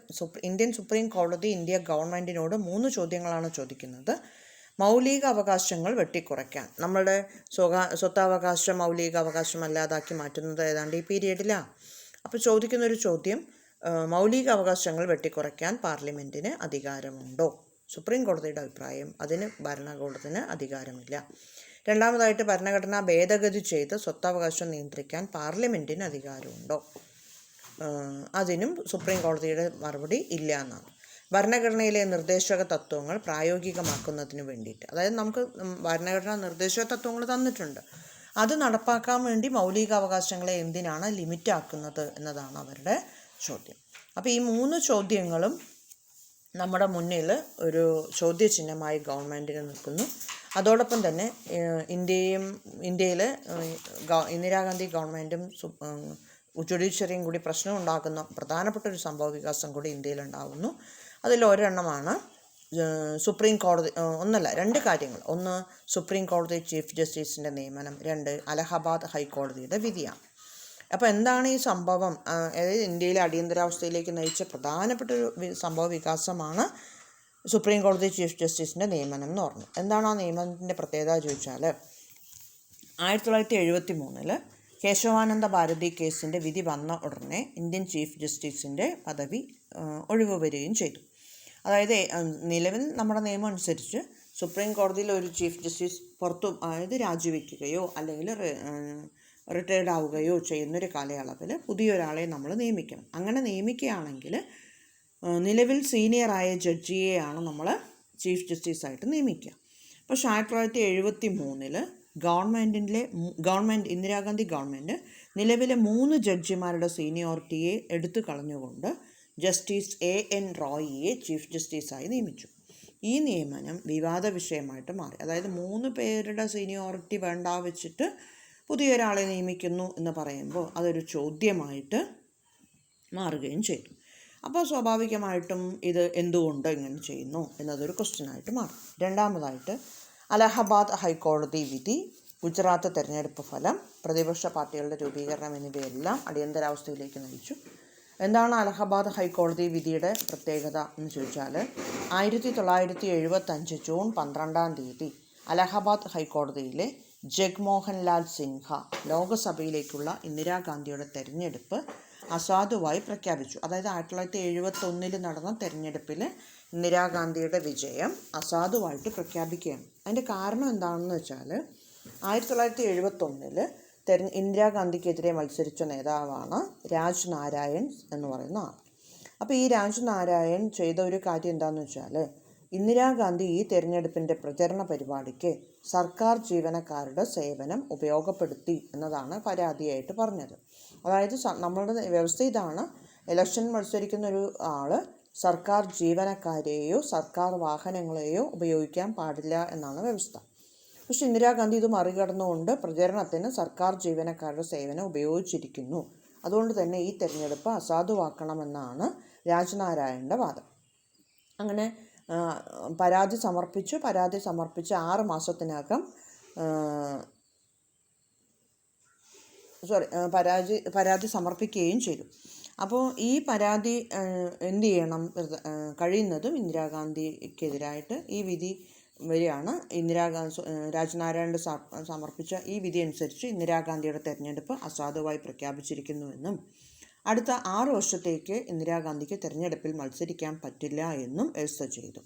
ഇന്ത്യൻ സുപ്രീം കോടതി ഇന്ത്യ ഗവൺമെൻറ്റിനോട് 3 ചോദ്യങ്ങളാണ് ചോദിക്കുന്നത്. മൗലിക അവകാശങ്ങൾ വെട്ടിക്കുറയ്ക്കാൻ, നമ്മളുടെ സ്വത്താവകാശം മൗലിക അവകാശം അല്ലാതാക്കി മാറ്റുന്നത് ഏതാണ്ട് ഈ പീരീഡിലാണ്. അപ്പോൾ ചോദിക്കുന്നൊരു ചോദ്യം, മൗലിക അവകാശങ്ങൾ വെട്ടിക്കുറയ്ക്കാൻ പാർലമെൻറ്റിന് അധികാരമുണ്ടോ? സുപ്രീം കോടതിയുടെ അഭിപ്രായം, അതിന് ഭരണകൂടത്തിന് അധികാരമില്ല. രണ്ടാമതായിട്ട്, ഭരണഘടന ഭേദഗതി ചെയ്ത് സ്വത്താവകാശം നിയന്ത്രിക്കാൻ പാർലമെൻറ്റിന് അധികാരമുണ്ടോ? അതിനും സുപ്രീം കോടതിയുടെ മറുപടി ഇല്ല എന്നാണ്. ഭരണഘടനയിലെ നിർദ്ദേശക തത്വങ്ങൾ പ്രായോഗികമാക്കുന്നതിന് വേണ്ടിയിട്ട്, അതായത് നമുക്ക് ഭരണഘടന നിർദ്ദേശക തത്വങ്ങൾ തന്നിട്ടുണ്ട്, അത് നടപ്പാക്കാൻ വേണ്ടി മൗലിക അവകാശങ്ങളെ എന്തിനാണ് ലിമിറ്റാക്കുന്നത് എന്നതാണ് അവരുടെ ചോദ്യം. അപ്പോൾ ഈ 3 ചോദ്യങ്ങളും നമ്മുടെ മുന്നിൽ ഒരു ചോദ്യചിഹ്നമായി ഗവൺമെൻറ്റിന് നിൽക്കുന്നു. അതോടൊപ്പം തന്നെ ഇന്ത്യയിൽ ഇന്ദിരാഗാന്ധി ഗവൺമെൻറ്റും ജുഡീഷ്യറിയും കൂടി പ്രശ്നം ഉണ്ടാക്കുന്ന പ്രധാനപ്പെട്ട ഒരു സംഭവ വികാസം കൂടി ഇന്ത്യയിലുണ്ടാകുന്നു. അതിലൊരെണ്ണമാണ് സുപ്രീം കോടതി, 2 കാര്യങ്ങൾ. ഒന്ന്, സുപ്രീം കോടതി ചീഫ് ജസ്റ്റിസിൻ്റെ നിയമനം. 2, അലഹബാദ് ഹൈക്കോടതിയുടെ വിധിയാണ്. അപ്പോൾ എന്താണ് ഈ സംഭവം? അതായത് ഇന്ത്യയിലെ അടിയന്തരാവസ്ഥയിലേക്ക് നയിച്ച പ്രധാനപ്പെട്ട ഒരു സംഭവ വികാസമാണ് സുപ്രീം കോടതി ചീഫ് ജസ്റ്റിസിൻ്റെ നിയമനം എന്ന് പറഞ്ഞു. എന്താണ് ആ നിയമനത്തിൻ്റെ പ്രത്യേകത ചോദിച്ചാൽ, 1973 കേശവാനന്ദ ഭാരതി കേസിൻ്റെ വിധി വന്ന ഉടനെ ഇന്ത്യൻ ചീഫ് ജസ്റ്റിസിൻ്റെ പദവി ഒഴിവ് വരികയും ചെയ്തു. അതായത് നിലവിൽ നമ്മുടെ നിയമം അനുസരിച്ച് സുപ്രീം കോടതിയിൽ ഒരു ചീഫ് ജസ്റ്റിസ് അതായത് രാജിവെക്കുകയോ അല്ലെങ്കിൽ റിട്ടയർഡ് ആവുകയോ ചെയ്യുന്നൊരു കാലയളവിൽ പുതിയൊരാളെ നമ്മൾ നിയമിക്കണം. അങ്ങനെ നിയമിക്കുകയാണെങ്കിൽ നിലവിൽ സീനിയറായ ജഡ്ജിയെയാണ് നമ്മൾ ചീഫ് ജസ്റ്റിസായിട്ട് നിയമിക്കുക. പക്ഷേ 1973 ഇന്ദിരാഗാന്ധി ഗവൺമെൻറ് നിലവിലെ 3 ജഡ്ജിമാരുടെ സീനിയോറിറ്റിയെ എടുത്തു കളഞ്ഞുകൊണ്ട് ജസ്റ്റിസ് A.N. റോയിയെ ചീഫ് ജസ്റ്റിസായി നിയമിച്ചു. ഈ നിയമനം വിവാദ വിഷയമായിട്ട് മാറി. അതായത് 3 പേരുടെ സീനിയോറിറ്റി വേണ്ട വെച്ചിട്ട് പുതിയൊരാളെ നിയമിക്കുന്നു എന്ന് പറയുമ്പോൾ അതൊരു ചോദ്യമായിട്ട് മാറുകയും ചെയ്തു. അപ്പോൾ സ്വാഭാവികമായിട്ടും ഇത് എന്തുകൊണ്ട് ഇങ്ങനെ ചെയ്യുന്നു എന്നതൊരു ക്വസ്റ്റ്യനായിട്ട് മാറും. രണ്ടാമതായിട്ട്, അലഹബാദ് ഹൈക്കോടതി വിധി, ഗുജറാത്ത് തെരഞ്ഞെടുപ്പ് ഫലം, പ്രതിപക്ഷ പാർട്ടികളുടെ രൂപീകരണം എന്നിവയെല്ലാം അടിയന്തരാവസ്ഥയിലേക്ക് നയിച്ചു. എന്താണ് അലഹബാദ് ഹൈക്കോടതി വിധിയുടെ പ്രത്യേകത എന്ന് ചോദിച്ചാൽ, 1975 ജൂൺ 12 അലഹബാദ് ഹൈക്കോടതിയിലെ ജഗ്മോഹൻ ലാൽ സിൻഹ ലോകസഭയിലേക്കുള്ള ഇന്ദിരാഗാന്ധിയുടെ തെരഞ്ഞെടുപ്പ് അസാധുവായി പ്രഖ്യാപിച്ചു. അതായത് 1971 നടന്ന തെരഞ്ഞെടുപ്പിൽ ഇന്ദിരാഗാന്ധിയുടെ വിജയം അസാധുവായിട്ട് പ്രഖ്യാപിക്കുകയാണ്. അതിൻ്റെ കാരണം എന്താണെന്ന് വെച്ചാൽ, 1971 ഇന്ദിരാഗാന്ധിക്കെതിരെ മത്സരിച്ച നേതാവാണ് രാജ് നാരായൺ എന്ന് പറയുന്ന ആൾ. അപ്പോൾ ഈ രാജ് നാരായൺ ചെയ്ത ഒരു കാര്യം എന്താണെന്ന് വെച്ചാൽ, ഇന്ദിരാഗാന്ധി ഈ തെരഞ്ഞെടുപ്പിൻ്റെ പ്രചരണ പരിപാടിക്ക് സർക്കാർ ജീവനക്കാരുടെ സേവനം ഉപയോഗപ്പെടുത്തി എന്നതാണ് പരാതിയായിട്ട് പറഞ്ഞത്. അതായത് നമ്മളുടെ വ്യവസ്ഥ ഇതാണ്, ഇലക്ഷൻ മത്സരിക്കുന്ന ഒരു ആൾ സർക്കാർ ജീവനക്കാരെയോ സർക്കാർ വാഹനങ്ങളെയോ ഉപയോഗിക്കാൻ പാടില്ല എന്നാണ് വ്യവസ്ഥ. പക്ഷേ ഇന്ദിരാഗാന്ധി ഇത് മറികടന്നുകൊണ്ട് പ്രചരണത്തിന് സർക്കാർ ജീവനക്കാരുടെ സേവനം ഉപയോഗിച്ചിരിക്കുന്നു. അതുകൊണ്ട് തന്നെ ഈ തെരഞ്ഞെടുപ്പ് അസാധുവാക്കണമെന്നാണ് രാജ്നാരായണൻ്റെ വാദം. അങ്ങനെ പരാതി സമർപ്പിച്ച് 6 മാസത്തിനകം പരാതി സമർപ്പിക്കുകയും ചെയ്തു. അപ്പോൾ ഈ പരാതി എന്ത് ചെയ്യണം, കഴിയുന്നതും ഇന്ദിരാഗാന്ധിക്കെതിരായിട്ട് ഈ വിധി വരികയാണ്. രാജനാരായണൻ സമർപ്പിച്ച ഈ വിധി അനുസരിച്ച് ഇന്ദിരാഗാന്ധിയുടെ തെരഞ്ഞെടുപ്പ് അസാധുവായി പ്രഖ്യാപിച്ചിരിക്കുന്നുവെന്നും അടുത്ത 6 വർഷത്തേക്ക് ഇന്ദിരാഗാന്ധിക്ക് തെരഞ്ഞെടുപ്പിൽ മത്സരിക്കാൻ പറ്റില്ല എന്നും വ്യവസ്ഥ ചെയ്തു.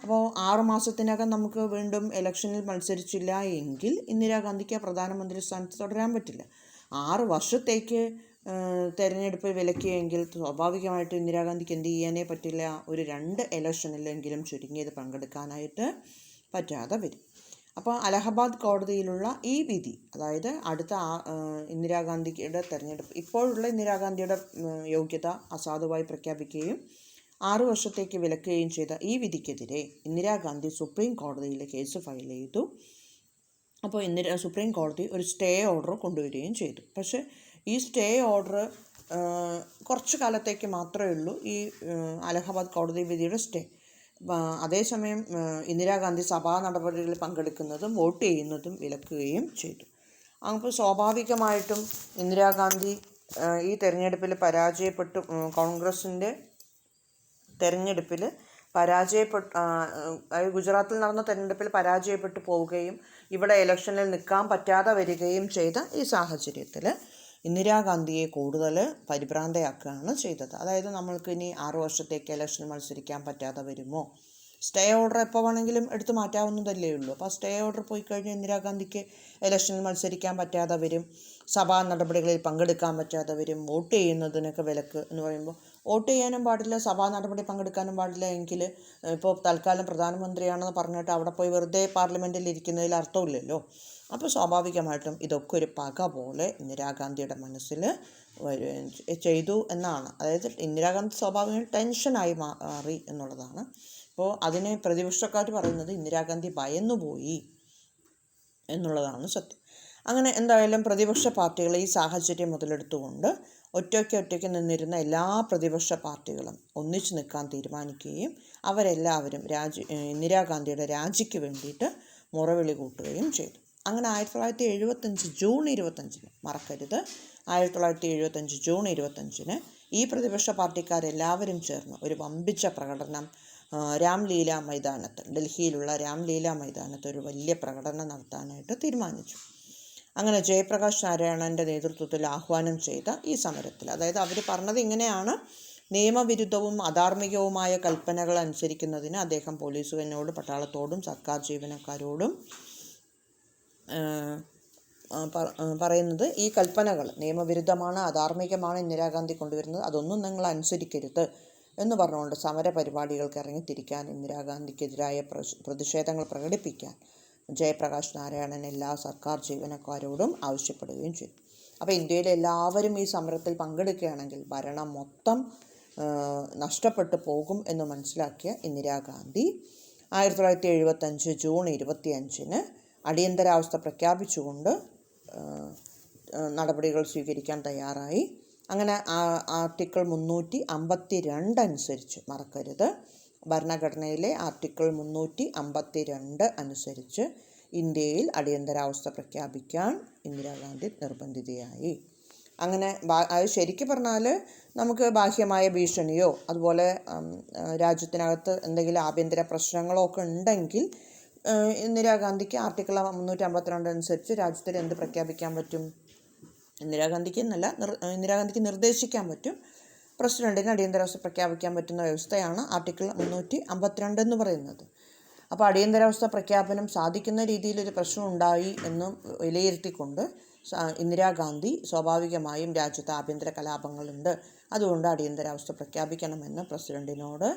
അപ്പോൾ 6 മാസത്തിനകം നമുക്ക് വീണ്ടും ഇലക്ഷനിൽ മത്സരിച്ചില്ല എങ്കിൽ ഇന്ദിരാഗാന്ധിക്ക് പ്രധാനമന്ത്രി സ്ഥാനത്ത് തുടരാൻ പറ്റില്ല. 6 വർഷത്തേക്ക് തെരഞ്ഞെടുപ്പ് വിലക്കിയെങ്കിൽ സ്വാഭാവികമായിട്ടും ഇന്ദിരാഗാന്ധിക്ക് എന്ത് ചെയ്യാനേ പറ്റില്ല, ഒരു 2 ഇലക്ഷനിലെങ്കിലും ചുരുങ്ങിയത് പങ്കെടുക്കാനായിട്ട് പറ്റാതെ വരും. അപ്പോൾ അലഹബാദ് കോടതിയിലുള്ള ഈ വിധി, അതായത് അടുത്ത ഇന്ദിരാഗാന്ധിയുടെ തെരഞ്ഞെടുപ്പ്, ഇപ്പോഴുള്ള ഇന്ദിരാഗാന്ധിയുടെ യോഗ്യത അസാധുവായി പ്രഖ്യാപിക്കുകയും 6 വർഷത്തേക്ക് വിലക്കുകയും ചെയ്ത ഈ വിധിക്കെതിരെ ഇന്ദിരാഗാന്ധി സുപ്രീം കോടതിയിൽ കേസ് ഫയൽ ചെയ്തു. അപ്പോൾ സുപ്രീം കോടതി ഒരു സ്റ്റേ ഓർഡർ കൊണ്ടുവരികയും ചെയ്തു. പക്ഷേ ഈ സ്റ്റേ ഓർഡർ കുറച്ച് കാലത്തേക്ക് മാത്രമേ ഉള്ളൂ, ഈ അലഹബാദ് കോടതി വിധിയുടെ സ്റ്റേ. അതേസമയം ഇന്ദിരാഗാന്ധി സഭാ നടപടികളിൽ പങ്കെടുക്കുന്നതും വോട്ട് ചെയ്യുന്നതും വിലക്കുകയും ചെയ്തു. അപ്പോൾ സ്വാഭാവികമായിട്ടും ഇന്ദിരാഗാന്ധി ഈ തെരഞ്ഞെടുപ്പിൽ പരാജയപ്പെട്ടു, കോൺഗ്രസിൻ്റെ തെരഞ്ഞെടുപ്പിൽ ഗുജറാത്തിൽ നടന്ന തെരഞ്ഞെടുപ്പിൽ പരാജയപ്പെട്ടു പോവുകയും ഇവിടെ ഇലക്ഷനിൽ നിൽക്കാൻ പറ്റാതെ വരികയും ചെയ്ത ഈ സാഹചര്യത്തിൽ ഇന്ദിരാഗാന്ധിയെ കൂടുതൽ പരിഭ്രാന്തയാക്കുകയാണ് ചെയ്തത്. അതായത് നമ്മൾക്ക് ഇനി 6 വർഷത്തേക്ക് ഇലക്ഷനിൽ മത്സരിക്കാൻ പറ്റാതെ വരുമോ, സ്റ്റേ ഓർഡർ എപ്പോൾ വേണമെങ്കിലും എടുത്തു മാറ്റാവുന്നതല്ലേ ഉള്ളൂ. അപ്പോൾ സ്റ്റേ ഓർഡർ പോയി കഴിഞ്ഞാൽ ഇന്ദിരാഗാന്ധിക്ക് ഇലക്ഷനിൽ മത്സരിക്കാൻ പറ്റാതെ വരും, സഭാ നടപടികളിൽ പങ്കെടുക്കാൻ പറ്റാതെ വരും, വോട്ട് ചെയ്യുന്നതിനൊക്കെ വിലക്ക് എന്ന് പറയുമ്പോൾ വോട്ട് ചെയ്യാനും പാടില്ല, സഭാ നടപടി പങ്കെടുക്കാനും പാടില്ല എങ്കിൽ ഇപ്പോൾ തൽക്കാലം പ്രധാനമന്ത്രിയാണെന്ന് പറഞ്ഞിട്ട് അവിടെ പോയി വെറുതെ പാർലമെൻറ്റിൽ ഇരിക്കുന്നതിൽ അർത്ഥമില്ലല്ലോ. അപ്പോൾ സ്വാഭാവികമായിട്ടും ഇതൊക്കെ ഒരു പക പോലെ ഇന്ദിരാഗാന്ധിയുടെ മനസ്സിൽ ചെയ്തു എന്നാണ്. അതായത് ഇന്ദിരാഗാന്ധി സ്വാഭാവികം ടെൻഷനായി മാറി എന്നുള്ളതാണ്. അപ്പോൾ അതിനെ പ്രതിപക്ഷക്കാർ പറയുന്നത് ഇന്ദിരാഗാന്ധി ഭയന്നുപോയി എന്നുള്ളതാണ് സത്യം. അങ്ങനെ എന്തായാലും പ്രതിപക്ഷ പാർട്ടികൾ ഈ സാഹചര്യം മുതലെടുത്തുകൊണ്ട് ഒറ്റയ്ക്ക് നിന്നിരുന്ന എല്ലാ പ്രതിപക്ഷ പാർട്ടികളും ഒന്നിച്ചു നിൽക്കാൻ തീരുമാനിക്കുകയും അവരെല്ലാവരും ഇന്ദിരാഗാന്ധിയുടെ രാജിക്ക് വേണ്ടിയിട്ട് മുറവിളി കൂട്ടുകയും ചെയ്തു. അങ്ങനെ 1975 ജൂൺ 25 മറക്കരുത്, 1975 ജൂൺ 25 ഈ പ്രതിപക്ഷ പാർട്ടിക്കാരെല്ലാവരും ചേർന്ന് ഒരു വമ്പിച്ച പ്രകടനം രാംലീല മൈതാനത്ത്, ഡൽഹിയിലുള്ള രാംലീല മൈതാനത്ത് ഒരു വലിയ പ്രകടനം നടത്താനായിട്ട് തീരുമാനിച്ചു. അങ്ങനെ ജയപ്രകാശ് നാരായണൻ്റെ നേതൃത്വത്തിൽ ആഹ്വാനം ചെയ്ത ഈ സമരത്തിൽ, അതായത് അവർ പറഞ്ഞത് ഇങ്ങനെയാണ്: നിയമവിരുദ്ധവും അധാർമികവുമായ കൽപ്പനകൾ അനുസരിക്കുന്നതിന് അദ്ദേഹം പോലീസുകാരോട്, പട്ടാളത്തോടും സർക്കാർ ജീവനക്കാരോടും പറയുന്നത് ഈ കൽപ്പനകൾ നിയമവിരുദ്ധമാണ്, അധാർമികമാണ് ഇന്ദിരാഗാന്ധി കൊണ്ടുവരുന്നത്, അതൊന്നും നിങ്ങൾ അനുസരിക്കരുത് എന്ന് പറഞ്ഞുകൊണ്ട് സമര പരിപാടികൾക്ക് ഇറങ്ങിത്തിരിക്കാൻ, ഇന്ദിരാഗാന്ധിക്കെതിരായ പ്രതിഷേധങ്ങൾ പ്രകടിപ്പിക്കാൻ ജയപ്രകാശ് നാരായണൻ എല്ലാ സർക്കാർ ജീവനക്കാരോടും ആവശ്യപ്പെടുകയും ചെയ്തു. അപ്പോൾ ഇന്ത്യയിലെ എല്ലാവരും ഈ സമരത്തിൽ പങ്കെടുക്കുകയാണെങ്കിൽ ഭരണം മൊത്തം നഷ്ടപ്പെട്ടു പോകും എന്ന് മനസ്സിലാക്കിയ ഇന്ദിരാഗാന്ധി 1975 ജൂൺ 25 അടിയന്തരാവസ്ഥ പ്രഖ്യാപിച്ചുകൊണ്ട് നടപടികൾ സ്വീകരിക്കാൻ തയ്യാറായി. അങ്ങനെ ആർട്ടിക്കിൾ 352 അനുസരിച്ച്, മറക്കരുത്, ഭരണഘടനയിലെ ആർട്ടിക്കിൾ 352 അനുസരിച്ച് ഇന്ത്യയിൽ അടിയന്തരാവസ്ഥ പ്രഖ്യാപിക്കാൻ ഇന്ദിരാഗാന്ധി നിർബന്ധിതയായി. അങ്ങനെ അത് ശരിക്കും പറഞ്ഞാൽ നമുക്ക് ബാഹ്യമായ ഭീഷണിയോ അതുപോലെ രാജ്യത്തിനകത്ത് എന്തെങ്കിലും ആഭ്യന്തര പ്രശ്നങ്ങളോ ഒക്കെ ഉണ്ടെങ്കിൽ ഇന്ദിരാഗാന്ധിക്ക് ആർട്ടിക്കിൾ 352 അനുസരിച്ച് രാജ്യത്തിൽ എന്ത് പ്രഖ്യാപിക്കാൻ പറ്റും? ഇന്ദിരാഗാന്ധിക്ക് നിർദ്ദേശിക്കാൻ പറ്റും, പ്രസിഡന്റിന് അടിയന്തരാവസ്ഥ പ്രഖ്യാപിക്കാൻ പറ്റുന്ന വ്യവസ്ഥയാണ് ആർട്ടിക്കിൾ 352 എന്ന് പറയുന്നത്. അപ്പോൾ അടിയന്തരാവസ്ഥ പ്രഖ്യാപനം സാധിക്കുന്ന രീതിയിലൊരു പ്രശ്നം ഉണ്ടായി എന്ന് വിലയിരുത്തിക്കൊണ്ട് ഇന്ദിരാഗാന്ധി സ്വാഭാവികമായും രാജ്യത്ത് ആഭ്യന്തര കലാപങ്ങളുണ്ട്, അതുകൊണ്ട് അടിയന്തരാവസ്ഥ പ്രഖ്യാപിക്കണമെന്ന് പ്രസിഡന്റിനോട്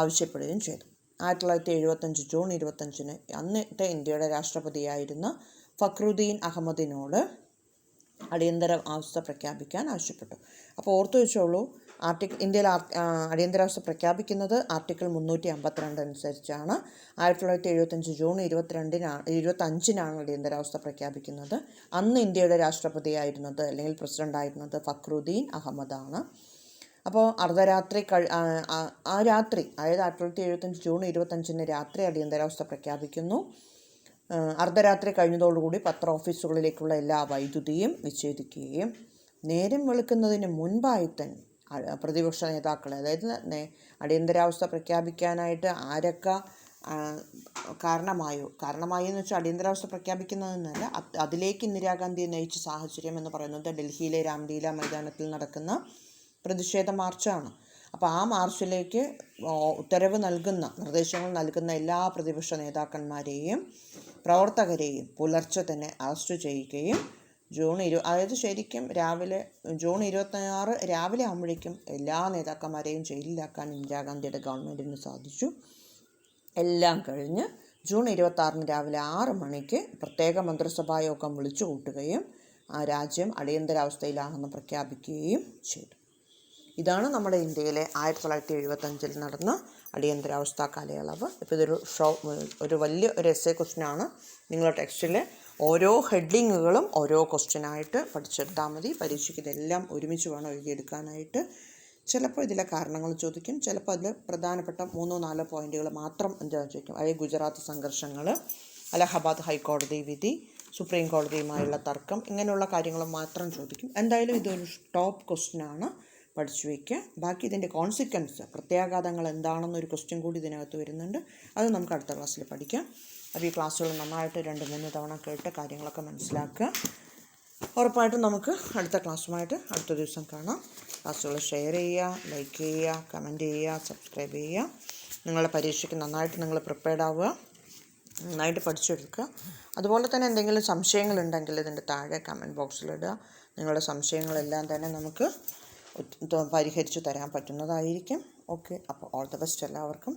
ആവശ്യപ്പെടുകയും ചെയ്തു. 1975 ജൂൺ 25 അന്നത്തെ ഇന്ത്യയുടെ രാഷ്ട്രപതിയായിരുന്ന ഫക്രുദ്ദീൻ അഹമ്മദിനോട് അടിയന്തര അവസ്ഥ പ്രഖ്യാപിക്കാൻ ആവശ്യപ്പെട്ടു. അപ്പോൾ ഓർത്തു വെച്ചോളൂ, ഇന്ത്യയിൽ അടിയന്തരാവസ്ഥ പ്രഖ്യാപിക്കുന്നത് ആർട്ടിക്കിൾ 352 അനുസരിച്ചാണ്. 1975 ജൂൺ 25 അടിയന്തരാവസ്ഥ പ്രഖ്യാപിക്കുന്നത്. അന്ന് ഇന്ത്യയുടെ രാഷ്ട്രപതിയായിരുന്നത് അല്ലെങ്കിൽ പ്രസിഡൻ്റായിരുന്നത് ഫക്രുദ്ദീൻ അഹമ്മദാണ്. അപ്പോൾ അർദ്ധരാത്രി ആ രാത്രി, അതായത് 1975 ജൂൺ 25 രാത്രി അടിയന്തരാവസ്ഥ പ്രഖ്യാപിക്കുന്നു. അർദ്ധരാത്രി കഴിഞ്ഞതോടുകൂടി പത്ര ഓഫീസുകളിലേക്കുള്ള എല്ലാ വൈദ്യുതിയും വിച്ഛേദിക്കുകയും നേരം വെളുക്കുന്നതിന് മുൻപായി തന്നെ പ്രതിപക്ഷ നേതാക്കളെ, അതായത് അടിയന്തരാവസ്ഥ പ്രഖ്യാപിക്കാനായിട്ട് ആരൊക്കെ കാരണമായി എന്ന് വെച്ചാൽ അടിയന്തരാവസ്ഥ പ്രഖ്യാപിക്കുന്നതെന്നല്ല, അതിലേക്ക് ഇന്ദിരാഗാന്ധിയെ നയിച്ച സാഹചര്യം എന്ന് പറയുന്നത് ഡൽഹിയിലെ രാംലീല മൈതാനത്തിൽ നടക്കുന്ന പ്രതിഷേധ മാർച്ചാണ്. അപ്പോൾ ആ മാർച്ചിലേക്ക് ഉത്തരവ് നൽകുന്ന, നിർദ്ദേശങ്ങൾ നൽകുന്ന എല്ലാ പ്രതിപക്ഷ നേതാക്കന്മാരെയും പ്രവർത്തകരെയും പുലർച്ചെ തന്നെ അറസ്റ്റ് ചെയ്യുകയും അതായത് ശരിക്കും ജൂൺ 26 രാവിലെ ആകുമ്പോഴേക്കും എല്ലാ നേതാക്കന്മാരെയും ജയിലിലാക്കാൻ ഇന്ദിരാഗാന്ധിയുടെ ഗവൺമെൻറ്റിന് സാധിച്ചു. എല്ലാം കഴിഞ്ഞ് ജൂൺ 26 രാവിലെ 6 മണിക്ക് പ്രത്യേക മന്ത്രിസഭാ യോഗം വിളിച്ചു കൂട്ടുകയും ആ രാജ്യം അടിയന്തരാവസ്ഥയിലാണെന്ന് പ്രഖ്യാപിക്കുകയും ചെയ്തു. ഇതാണ് നമ്മുടെ ഇന്ത്യയിലെ 1975 നടന്ന അടിയന്തരാവസ്ഥ കാലയളവ്. ഇപ്പോൾ ഒരു വലിയ എസ്സേ ക്വസ്റ്റ്യനാണ്. നിങ്ങളുടെ ടെക്സ്റ്റിലെ ഓരോ ഹെഡിങ്ങുകളും ഓരോ ക്വസ്റ്റ്യനായിട്ട് പഠിച്ചെടുത്താൽ മതി. പരീക്ഷയ്ക്ക് ഇതെല്ലാം ഒരുമിച്ച് വേണം എഴുതിയെടുക്കാനായിട്ട്. ചിലപ്പോൾ ഇതിലെ കാരണങ്ങൾ ചോദിക്കും, ചിലപ്പോൾ അതിൽ പ്രധാനപ്പെട്ട 3-4 പോയിന്റുകൾ മാത്രം ചോദിക്കും. അതായത് ഗുജറാത്ത് സംഘർഷങ്ങൾ, അലഹബാദ് ഹൈക്കോടതി വിധി, സുപ്രീം കോടതിയുമായുള്ള തർക്കം, ഇങ്ങനെയുള്ള കാര്യങ്ങൾ മാത്രം ചോദിക്കും. എന്തായാലും ഇതൊരു ടോപ്പ് ക്വസ്റ്റ്യനാണ്, പഠിച്ചു വയ്ക്കുക. ബാക്കി ഇതിൻ്റെ കോൺസിക്വൻസ്, പ്രത്യാഘാതങ്ങൾ എന്താണെന്നൊരു ക്വസ്റ്റ്യൻ കൂടി ഇതിനകത്ത് വരുന്നുണ്ട്. അത് നമുക്ക് അടുത്ത ക്ലാസ്സിൽ പഠിക്കാം. അപ്പോൾ ഈ ക്ലാസ്സുകൾ നന്നായിട്ട് 2-3 തവണ കേട്ട് കാര്യങ്ങളൊക്കെ മനസ്സിലാക്കുക. ഉറപ്പായിട്ടും നമുക്ക് അടുത്ത ക്ലാസ്സുമായിട്ട് അടുത്ത ദിവസം കാണാം. ക്ലാസ്സുകൾ ഷെയർ ചെയ്യുക, ലൈക്ക് ചെയ്യുക, കമൻറ്റ് ചെയ്യുക, സബ്സ്ക്രൈബ് ചെയ്യുക. നിങ്ങളുടെ പരീക്ഷയ്ക്ക് നന്നായിട്ട് നിങ്ങൾ പ്രിപ്പയർഡ് ആവുക, നന്നായിട്ട് പഠിച്ചെടുക്കുക. അതുപോലെ തന്നെ എന്തെങ്കിലും സംശയങ്ങളുണ്ടെങ്കിൽ ഇതിൻ്റെ താഴെ കമൻറ്റ് ബോക്സിലിടുക. നിങ്ങളുടെ സംശയങ്ങളെല്ലാം തന്നെ നമുക്ക് പരിഹരിച്ചു തരാൻ പറ്റുന്നതായിരിക്കും. ഓക്കെ, അപ്പോൾ ഓൾ ദ ബെസ്റ്റ് എല്ലാവർക്കും.